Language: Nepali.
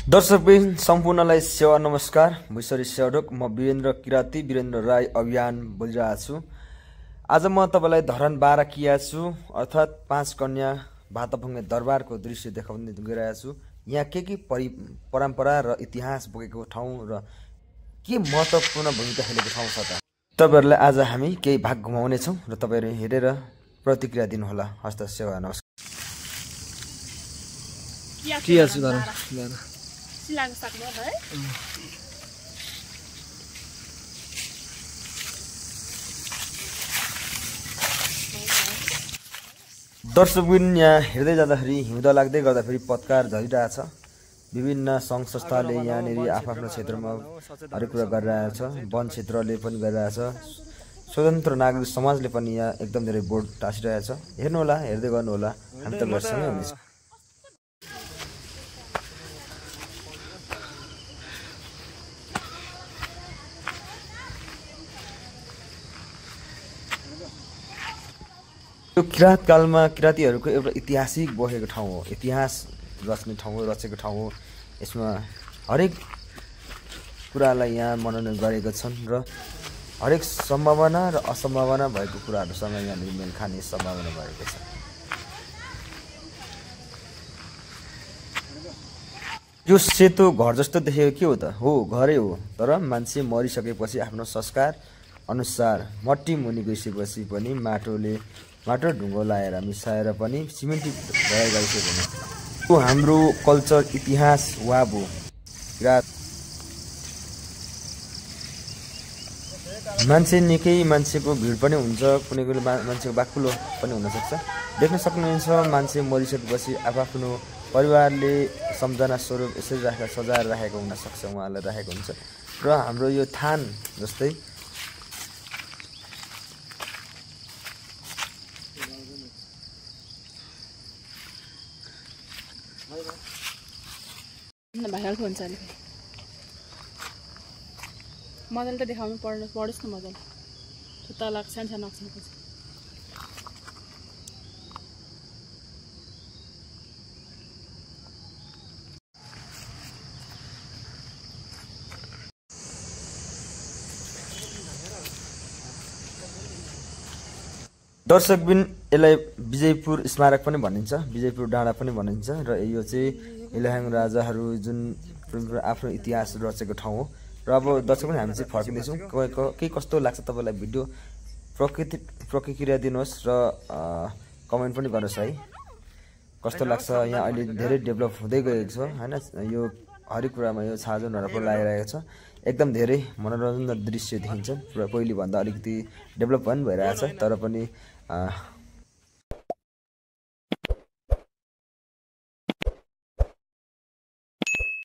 दर्शकबिन सम्पूर्णलाई सेवा नमस्कार। भुइसरी सेवाढोक म वीरेन्द्र किराती वीरेन्द्र राई अभियान बोलिरहेको छु। आज म तपाईलाई धरान 12 किया छु अर्थात् 5 कन्या भातभङ्गे दरबारको दृश्य देखाउने गइरहेको छु। यहाँ के परम्परा र इतिहास बोकेको ठाउँ र के महत्त्वपूर्ण भूमिका खेलेको ठाउँ छ त तपाईहरुलाई आज हामी केही भाग घुमाउने छौं र तपाईहरु हेरेर प्रतिक्रिया दिनुहोला। हस्त सेवा नमस्कार। दर्शकबिन यहाँ हेर्दै जाँदाखेरि हिउँदो लाग्दै गर्दाखेरि पत्कार झरिरहेछ। विभिन्न सङ्घ संस्थाले यहाँनिर आफ्नो क्षेत्रमा हरेक कुरा गरिरहेछ। वन क्षेत्रले पनि गरिरहेछ। स्वतन्त्र नागरिक समाजले पनि यहाँ एकदम धेरै बोर्ड टाँसिरहेछ। हेर्नुहोला, हेर्दै गर्नुहोला, हामी तपाईहरुसँगै हुनेछौँ। यो किरात कालमा किरातीहरूको एउटा ऐतिहासिक बसेको ठाउँ हो। इतिहास रच्ने ठाउँ हो, रचेको ठाउँ हो। यसमा हरेक कुरालाई यहाँ मनन गरेका छन् र हरेक सम्भावना र असम्भावना भएको कुराहरुसँग यहाँनिर मेल खाने सम्भावना भएको छ। यो सेतो घर जस्तो देखेको के हो त? हो, घरै हो। तर मान्छे मरिसकेपछि आफ्नो संस्कार अनुसार मट्टी मुनि गइसकेपछि पनि माटो ढुङ्गो लाएर मिसाएर पनि सिमेन्टी भएर गइसक्यो। यो हाम्रो कल्चर इतिहास वाब हो। मान्छे निकै मान्छेको भिड पनि हुन्छ, कुनै कुनै मान्छेको बाक्लो पनि हुन सक्छ। देख्न सक्नुहुन्छ मान्छे मरिसकेपछि आफ्नो परिवारले सम्झना स्वरूप यसरी सजाएर राखेको हुन सक्छ, उहाँलाई राखेको हुन्छ। र हाम्रो यो थान जस्तै मजाले त देखाउनु पढोस् न मजाले। छुट्टा लाग्छ सानो अक्षरपछि। दर्शकबिन यसलाई विजयपुर स्मारक पनि भनिन्छ, विजयपुर डाँडा पनि भनिन्छ। र यो चाहिँ इलाहाङ राजाहरू जुन आफ्नो इतिहास रचेको ठाउँ हो। र अब दर्शक पनि हामी चाहिँ फर्किँदैछौँ। के कस्तो लाग्छ तपाईँलाई भिडियो प्रतिक्रिया दिनुहोस् र कमेन्ट पनि गर्नुहोस् है। कस्तो लाग्छ? यहाँ अहिले धेरै डेभलप हुँदै गएको छ हैन। यो हरेक कुरामा यो छाजनहरु पनि लागिरहेको छ। एकदम धेरै मनोरञ्जन दृश्य देखिन्छ। पहिलेभन्दा अलिकति डेभलप पनि भइरहेछ। तर पनि